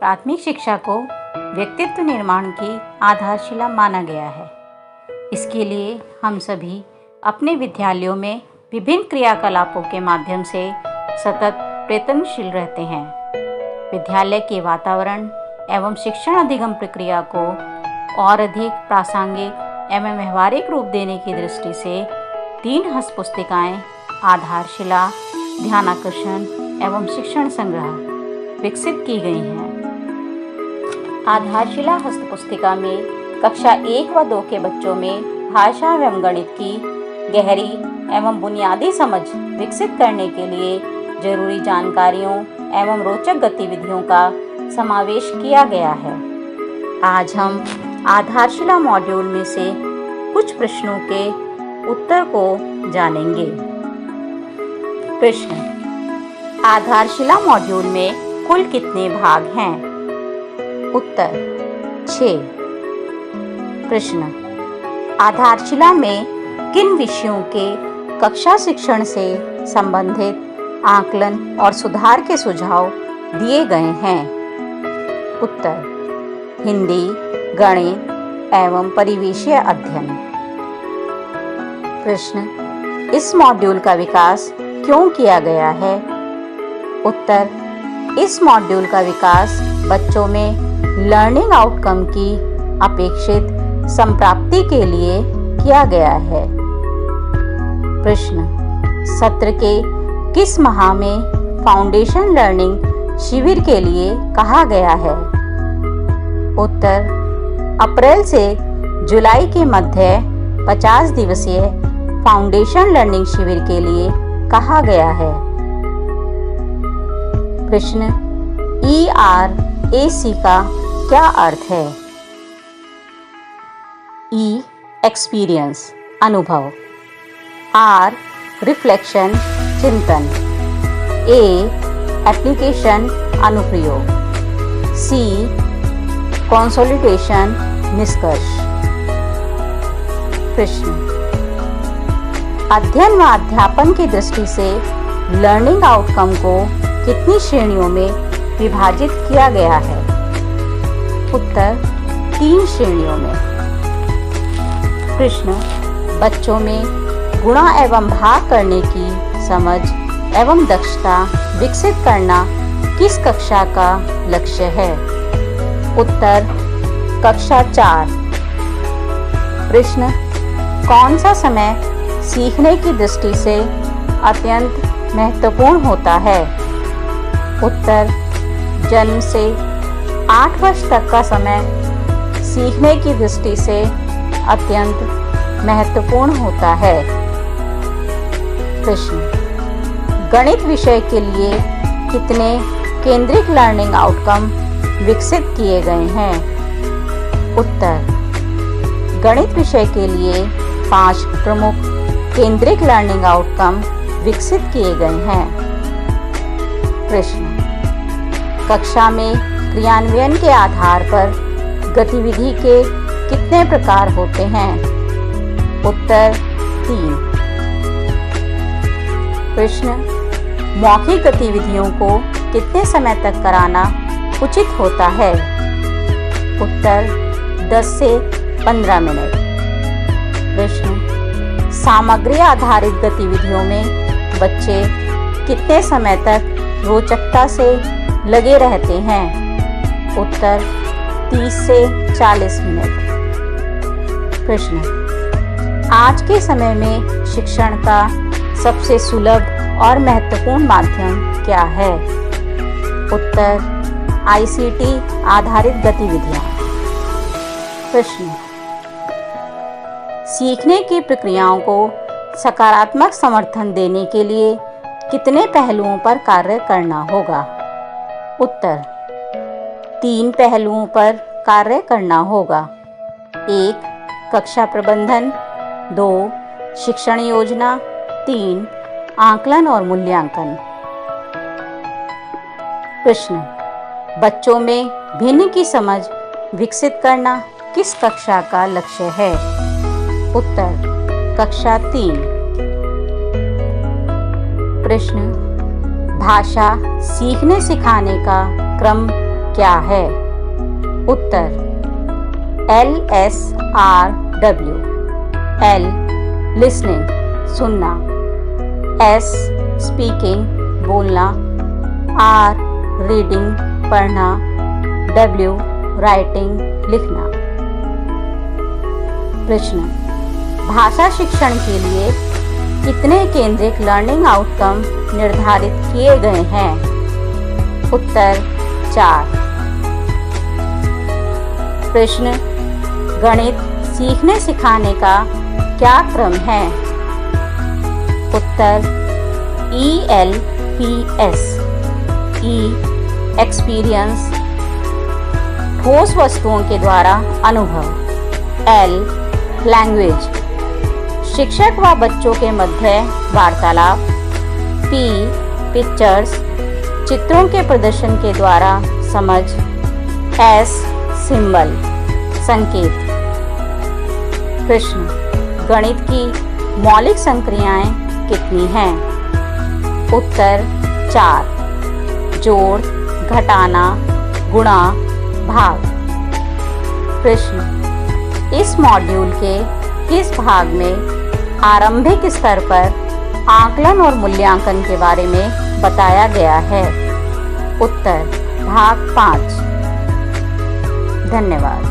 प्राथमिक शिक्षा को व्यक्तित्व निर्माण की आधारशिला माना गया है। इसके लिए हम सभी अपने विद्यालयों में विभिन्न क्रियाकलापों के माध्यम से सतत प्रयत्नशील रहते हैं। विद्यालय के वातावरण एवं शिक्षण अधिगम प्रक्रिया को और अधिक प्रासंगिक एवं व्यवहारिक रूप देने की दृष्टि से 3 हस्तपुस्तिकाएं आधारशिला, ध्यानाकर्षण एवं शिक्षण संग्रह विकसित की गई हैं। आधारशिला हस्तपुस्तिका में कक्षा 1 व 2 के बच्चों में भाषा एवं गणित की गहरी एवं बुनियादी समझ विकसित करने के लिए जरूरी जानकारियों एवं रोचक गतिविधियों का समावेश किया गया है। आज हम आधारशिला मॉड्यूल में से कुछ प्रश्नों के उत्तर को जानेंगे। प्रश्न: आधारशिला मॉड्यूल में कुल कितने भाग हैं? उत्तर: 6। प्रश्न: आधारशिला में किन विषयों के कक्षा शिक्षण से संबंधित आकलन और सुधार के सुझाव दिए गए हैं? उत्तर: हिंदी, गणित एवं परिवेशीय अध्ययन। प्रश्न: इस मॉड्यूल का विकास क्यों किया गया है? उत्तर: इस मॉड्यूल का विकास बच्चों में लर्निंग आउटकम की अपेक्षित संप्राप्ति के लिए किया गया है। प्रश्न: सत्र के किस माह में फाउंडेशन लर्निंग शिविर के लिए कहा गया है? उत्तर: अप्रैल से जुलाई के मध्य 50 दिवसीय फाउंडेशन लर्निंग शिविर के लिए कहा गया है। प्रश्न: ERAC का क्या अर्थ है? E एक्सपीरियंस अनुभव, R रिफ्लेक्शन चिंतन, A एप्लीकेशन अनुप्रयोग, C कंसोलिडेशन निष्कर्ष। प्रश्न: अध्ययन व अध्यापन की दृष्टि से लर्निंग आउटकम को कितनी श्रेणियों में विभाजित किया गया है? उत्तर: 3 श्रेणियों में। प्रश्न: बच्चों में गुणा एवं भाग करने की समझ एवं दक्षता विकसित करना किस कक्षा का लक्ष्य है? उत्तर: कक्षा 4। प्रश्न: कौन सा समय सीखने की दृष्टि से अत्यंत महत्वपूर्ण होता है? उत्तर: जन्म से 8 वर्ष तक का समय सीखने की दृष्टि से अत्यंत महत्वपूर्ण होता है। प्रश्न: गणित विषय के लिए कितने केंद्रित लर्निंग आउटकम विकसित किए गए हैं? उत्तर: गणित विषय के लिए 5 प्रमुख केंद्रित लर्निंग आउटकम विकसित किए गए हैं। प्रश्न: कक्षा में क्रियान्वयन के आधार पर गतिविधि के कितने प्रकार होते हैं? उत्तर: 3। प्रश्न: मौखिक गतिविधियों को कितने समय तक कराना उचित होता है? उत्तर: 10 से 15 मिनट। प्रश्न: सामग्री आधारित गतिविधियों में बच्चे कितने समय तक रोचकता से लगे रहते हैं? उत्तर: 30 से 40 मिनट। प्रश्न: आज के समय में शिक्षण का सबसे सुलभ और महत्वपूर्ण माध्यम क्या है? उत्तर: ICT आधारित गतिविधियां। प्रश्न: सीखने की प्रक्रियाओं को सकारात्मक समर्थन देने के लिए कितने पहलुओं पर कार्य करना होगा? उत्तर: 3 पहलुओं पर कार्य करना होगा। 1 कक्षा प्रबंधन, 2 शिक्षण योजना, 3 आकलन और मूल्यांकन। प्रश्न: बच्चों में भिन्न की समझ विकसित करना किस कक्षा का लक्ष्य है? उत्तर: कक्षा 3। प्रश्न: भाषा सीखने सिखाने का क्रम क्या है? उत्तर LSRW। L लिसनिंग सुनना, S स्पीकिंग बोलना, R रीडिंग पढ़ना, W राइटिंग लिखना। प्रश्न, भाषा शिक्षण के लिए कितने केंद्रित लर्निंग आउटकम निर्धारित किए गए हैं? उत्तर 4। प्रश्न, गणित सीखने सिखाने का क्या क्रम है? उत्तर ELPS। E एक्सपीरियंस ठोस वस्तुओं के द्वारा अनुभव, L लैंग्वेज शिक्षक व बच्चों के मध्य वार्तालाप, P पिक्चर्स चित्रों के प्रदर्शन के द्वारा समझ, S सिंबल संकेत। प्रश्न, गणित की मौलिक संक्रियाएं कितनी हैं? उत्तर 4। जोड़, घटाना, गुणा, भाग। प्रश्न, इस मॉड्यूल के किस भाग में आरंभिक स्तर पर आकलन और मूल्यांकन के बारे में बताया गया है? उत्तर भाग 5। धन्यवाद।